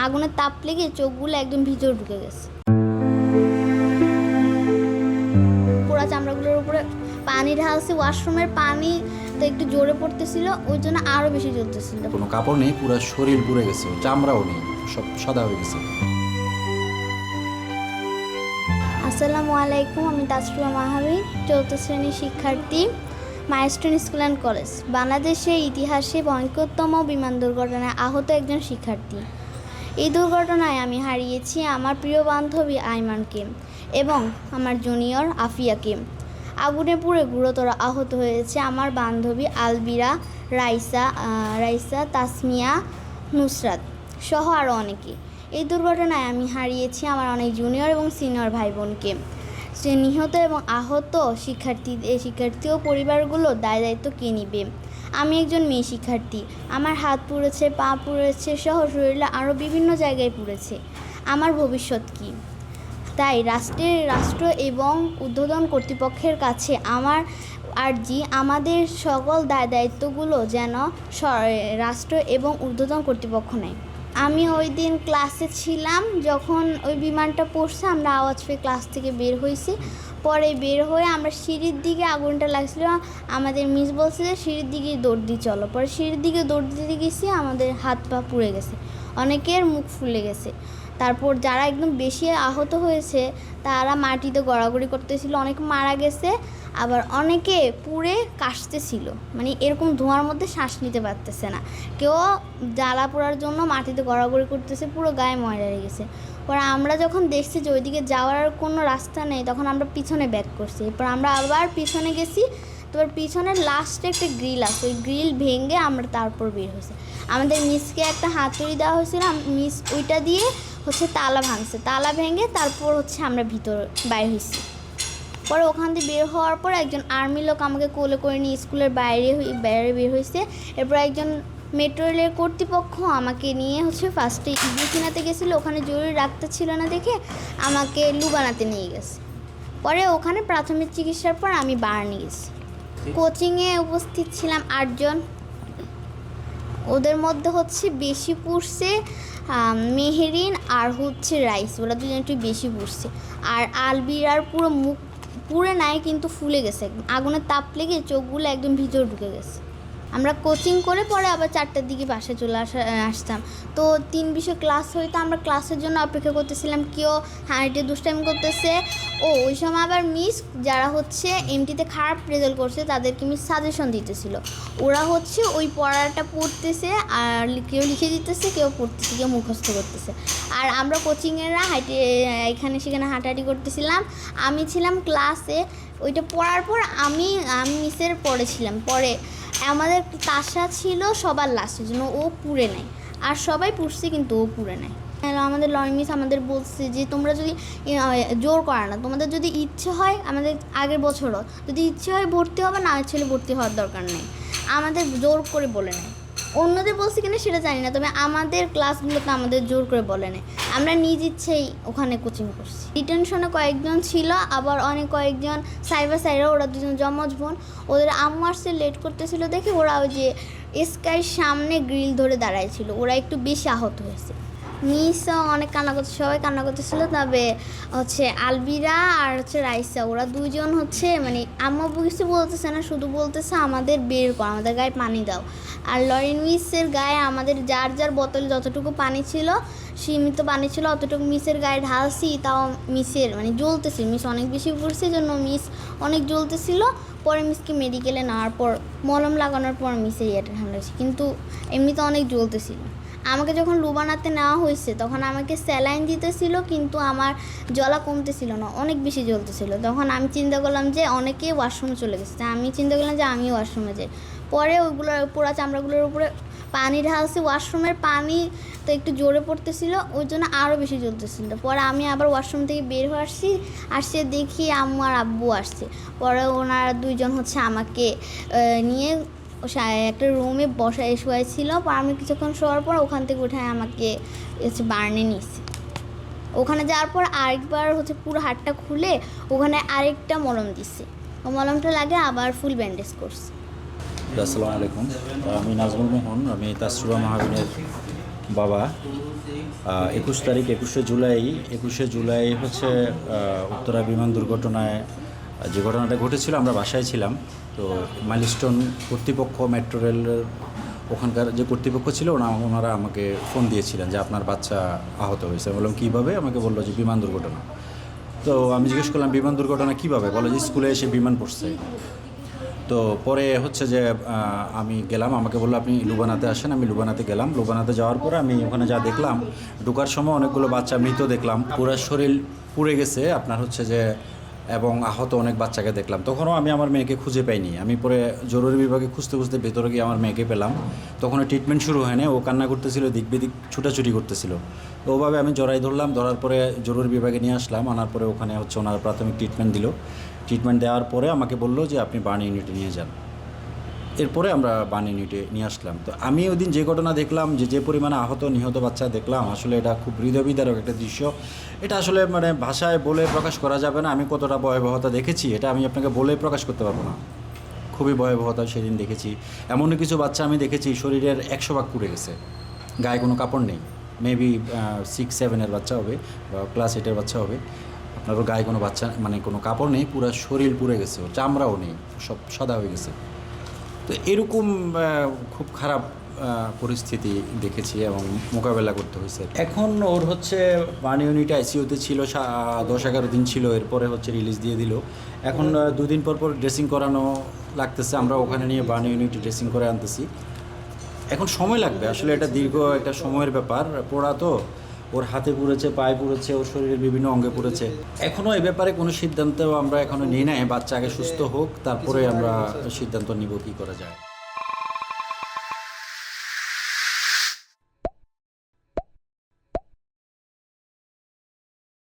আগুনের তাপ লেগে চোখগুলো একদম ভিতরে ঢুকে গেছে। পোড়া চামড়াগুলোর উপরে পানি ঢালছি, ওয়াশরুমের পানি তো একটু জোরে পড়তেছিল, ওই জন্য আরও বেশি জ্বলতেছিল। কোনো কাপড় নেই, পুরো শরীর পুড়ে গেছে, চামড়াও নেই, সব সাদা হয়ে গেছে। আসসালামু আলাইকুম, আমি তাসরিমা মাহাবীর, 4th শ্রেণীর শিক্ষার্থী, মাইলস্টোন স্কুল অ্যান্ড কলেজ। বাংলাদেশের ইতিহাসে ভয়ঙ্করতম বিমান দুর্ঘটনায় আহত একজন শিক্ষার্থী। এই দুর্ঘটনায় আমি হারিয়েছি আমার প্রিয় বান্ধবী আইমানকে এবং আমার জুনিয়র আফিয়াকে। আগুনে পুড়ে গুরুতর আহত হয়েছে আমার বান্ধবী আলবিরা, রাইসা, তাসমিয়া, নুসরাত সহ আরও অনেকে। এই দুর্ঘটনায় আমি হারিয়েছি আমার অনেক জুনিয়র এবং সিনিয়র ভাই বোনকে। সে নিহত এবং আহত শিক্ষার্থী ও পরিবারগুলো দায়িত্ব কে নিবে? আমি একজন মেয়ে শিক্ষার্থী, আমার হাত পুড়েছে, পা পুড়েছে সহ শরীরে আরও বিভিন্ন জায়গায় পুড়েছে। আমার ভবিষ্যৎ কী? তাই রাষ্ট্র এবং ঊর্ধ্বতন কর্তৃপক্ষের কাছে আমার আর্জি, আমাদের সকল দায়িত্বগুলো যেন রাষ্ট্র এবং ঊর্ধ্বতন কর্তৃপক্ষ নেয়। আমি ওই দিন ক্লাসে ছিলাম, যখন ওই বিমানটা পড়ছে আমরা আওয়াজ পেয়ে ক্লাস থেকে বের হয়েছি। পরে বের হয়ে আমরা সিঁড়ির দিকে, আগুনটা লাগছিল, আমাদের মিস বলছে যে সিঁড়ির দিকে দৌড় দিয়ে চলো। পরে সিঁড়ির দিকে দৌড় দিতে গেছি, আমাদের হাত পা পুড়ে গেছে, অনেকের মুখ ফুলে গেছে। তারপর যারা একদম বেশি আহত হয়েছে তারা মাটিতে গড়াগড়ি করতেছিল, অনেকে মারা গেছে, আবার অনেকে পুড়ে কাশতেছিল, মানে এরকম ধোঁয়ার মধ্যে শ্বাস নিতে পারতেছে না। কেউ জ্বালা পোড়ার জন্য মাটিতে গড়াগড়ি করতেছে, পুরো গায়ে ময়লা লেগেছে। পরে আমরা যখন দেখছি যে ওইদিকে যাওয়ার কোনো রাস্তা নেই, তখন আমরা পিছনে ব্যাক করছি। এরপর আমরা আবার পিছনে গেছি, তারপর পিছনের লাস্টে একটা গ্রিল আছে, ওই গ্রিল ভেঙে আমরা তারপর বের হয়েছে। আমাদের মিসকে একটা হাতুড়ি দেওয়া হয়েছিল, মিস ওইটা দিয়ে তালা ভাঙছে, তালা ভেঙে তারপর আমরা বাইরে হয়েছি। পরে ওখান থেকে বের হওয়ার পর একজন আর্মি লোক আমাকে কোলে করে নিয়ে স্কুলের বাইরে বের হয়েছে। এরপর একজন মেট্রো রেলের কর্তৃপক্ষ আমাকে নিয়ে ফার্স্টে ইবলিচিনাতে গেছিলো, ওখানে জরুরি ডাক্তার ছিল না দেখে আমাকে লুবানাতে নিয়ে গেছে। পরে ওখানে প্রাথমিক চিকিৎসার পর আমি বার্নি গেছি। কোচিংয়ে উপস্থিত ছিলাম 8 জন। ওদের মধ্যে বেশি পুড়ছে মেহেরিন আর রাইস, ওরা দুজন একটু বেশি পুড়ছে। আর আলবিরার পুরো মুখ পুড়ে নাই, কিন্তু ফুলে গেছে, আগুনের তাপ লেগে চোখগুলো একদম ভিতরে ঢুকে গেছে। আমরা কোচিং করে পরে আবার 4টার দিকে বাসায় চলে আসতাম। তো 3 বিষয় ক্লাস হইতো, আমরা ক্লাসের জন্য অপেক্ষা করতেছিলাম, কেউ হাঁটে দুষ্টাইম করতেছে। ওই সময় আবার মিস যারা এমটিতে খারাপ রেজাল্ট করছে তাদেরকে মিস সাজেশন দিতেছিল। ওরা ওই পড়াটা পড়তেছে, আর কেউ লিখে দিতেছে, কেউ পড়তেছে, কেউ মুখস্থ করতেছে। আর আমরা কোচিংয়েরা এখানে সেখানে হাঁটাহাঁটি করতেছিলাম। আমি ছিলাম ক্লাসে, ওইটা পড়ার পর আমি মিসের পড়েছিলাম। পরে আমাদের তাসা ছিল সবার লাস্টের জন্য, ও পুড়ে নেয়, আর সবাই পুড়ছে কিন্তু ও পুড়ে নেয়। আমাদের লরি মিস আমাদের বলছে যে তোমরা যদি জোর করা না, তোমাদের যদি ইচ্ছে হয়, আমাদের আগের বছরও যদি ইচ্ছে হয় ভর্তি হবে, না ছেলে ভর্তি হওয়ার দরকার নেই, আমাদের জোর করে বলে নেয়। অন্যদের বলছে কিনা সেটা জানি না, তবে আমাদের ক্লাসগুলোতে আমাদের জোর করে বলে নেয়। আমরা নিজ ইচ্ছেই ওখানে কোচিং করছি। ডিটেনশনে কয়েকজন ছিল, আবার কয়েকজন সাইরা, ওরা দুজন জমজ বোন। ওদের আম্মু আসছে লেট করতেছিল দেখে ওরা ওই যে স্কাইয়ের সামনে গ্রিল ধরে দাঁড়াইছিল, ওরা একটু বেশি আহত হয়েছে। মিসও অনেক কান্না করতে, সবাই কান্না করতেছিল। তবে আলবিরা আর রাইসা, ওরা দুইজন মানে আম্মু কিছু বলতেছে না, শুধু বলতেছে আমাদের বের কর, আমাদের গায়ে পানি দাও। আর লরিন মিসের গায়ে আমাদের যার বোতলে যতটুকু পানি ছিল, সীমিত পানি ছিল, অতটুকু মিসের গায়ে ঢালছি, তাও মিসের জ্বলতেছিল, মিস অনেক বেশি পড়ছে জন্য মিস অনেক জ্বলতেছিল। পরে মিসকে মেডিকেলে নেওয়ার পর মলম লাগানোর পর মিসের ইয়েটা ঠান্ডা হয়েছে, কিন্তু এমনিতে অনেক জ্বলতেছিল। আমাকে যখন লুবানাতে নেওয়া হয়েছে তখন আমাকে স্যালাইন দিতেছিল, কিন্তু আমার জ্বলা কমতেছিল না, অনেক বেশি জ্বলতেছিল। তখন আমি চিন্তা করলাম যে অনেকে ওয়াশরুমে চলে গেছে, আমি চিন্তা করলাম যে আমিও ওয়াশরুমে যাই। পরে ওইগুলোর পোড়া চামড়াগুলোর উপরে পানি ঢালছি, ওয়াশরুমের পানি তো একটু জোরে পড়তেছিল, ওই জন্য আরও বেশি জ্বলতেছিল। পরে আমি আবার ওয়াশরুম থেকে বের হয়ে আসছি, দেখি আম্মু আর আব্বু আসছে। পরে ওনারা দুইজন আমাকে নিয়ে একটা রুমে বসায় শোয়াইছিল। পর আমি কিছুক্ষণ শোয়ার পর ওখান থেকে উঠায় আমাকে বার্নে নিয়েছে। ওখানে যাওয়ার পর আরেকবার পুরো হাতটা খুলে ওখানে আরেকটা মলম দিচ্ছে, ও মলমটা লাগে আবার ফুল ব্যান্ডেজ করছে। আসসালামু আলাইকুম, আমি নাজমুল মোহন, আমি তাসরিমা মাহাবীরের বাবা 21 জুলাই হচ্ছে উত্তরা বিমান দুর্ঘটনায় যে ঘটনাটা ঘটেছিল আমরা বাসায় ছিলাম। তো মাইলস্টোন কর্তৃপক্ষ মেট্রো রেলের ওখানকার যে কর্তৃপক্ষ ছিল ওনারা আমাকে ফোন দিয়েছিলেন যে আপনার বাচ্চা আহত হয়েছে। আমি বললাম কীভাবে? আমাকে বললো যে বিমান দুর্ঘটনা। তো আমি জিজ্ঞেস করলাম বিমান দুর্ঘটনা কীভাবে? বলে যে স্কুলে এসে বিমান পড়ছে। তো পরে হচ্ছে যে আমি গেলাম, আমাকে বললো আপনি লুবানাতে আসেন। আমি লুবানাতে গেলাম। লুবানাতে যাওয়ার পরে আমি ওখানে যা দেখলাম, ঢোকার সময় অনেকগুলো বাচ্চা মৃত দেখলাম, পুরো শরীর পুড়ে গেছে আপনার হচ্ছে যে, এবং আহত অনেক বাচ্চাকে দেখলাম। তখনও আমি আমার মেয়েকে খুঁজে পাইনি। আমি পরে জরুরি বিভাগে খুঁজতে খুঁজতে ভেতরে গিয়ে আমার মেয়েকে পেলাম। তখনও ট্রিটমেন্ট শুরু হয়নি, ও কান্না করতেছিল, দিক বিদিক ছুটাছুটি করতেছিল। তো ওভাবে আমি জড়াই ধরলাম, ধরার পরে জরুরি বিভাগে নিয়ে আসলাম। আনার পরে ওখানে হচ্ছে ওনারা প্রাথমিক ট্রিটমেন্ট দিল। ট্রিটমেন্ট দেওয়ার পরে আমাকে বললো যে আপনি বার্ন ইউনিটে নিয়ে যান। এরপরে আমরা বার্ন ইউনিটে নিয়ে আসলাম। তো আমি ওই দিন যে ঘটনা দেখলাম, যে পরিমাণে আহত নিহত বাচ্চা দেখলাম, আসলে এটা খুব হৃদয়বিদারক একটা দৃশ্য। এটা আসলে মানে ভাষায় বলে প্রকাশ করা যাবে না। আমি কতটা ভয়াবহতা দেখেছি এটা আমি আপনাকে বলে প্রকাশ করতে পারবো না। খুবই ভয়াবহতা সেদিন দেখেছি। এমন কিছু বাচ্চা আমি দেখেছি শরীরের 100 ভাগ পুড়ে গেছে, গায়ে কোনো কাপড় নেই। মেবি 6-7 বাচ্চা হবে বা ক্লাস 8 বাচ্চা হবে। আপনারও গায়ে কোনো বাচ্চা মানে কোনো কাপড় নেই, পুরো শরীর পুড়ে গেছে, চামড়াও নেই, সব সাদা হয়ে গেছে। তো এরকম খুব খারাপ পরিস্থিতি দেখেছি এবং মোকাবেলা করতে হয়েছে। এখন ওর হচ্ছে বার্ন ইউনিটে আইসিইউতে ছিল, 10-11 দিন ছিল। এরপরে হচ্ছে রিলিজ দিয়ে দিল। এখন 2 দিন পর ড্রেসিং করানো লাগতেছে। আমরা ওখানে নিয়ে বার্ন ইউনিটে ড্রেসিং করে আনতেছি। এখন সময় লাগবে, আসলে এটা দীর্ঘ একটা সময়ের ব্যাপার। পোড়া তো, ওর হাতে পুড়েছে, পায়ে পুড়েছে, ওর শরীরের বিভিন্ন অঙ্গে পুড়েছে। এখনও এ ব্যাপারে কোনো সিদ্ধান্ত আমরা এখনও নিই নাই। বাচ্চা আগে সুস্থ হোক, তারপরে আমরা সিদ্ধান্ত নিব কী করা যায়।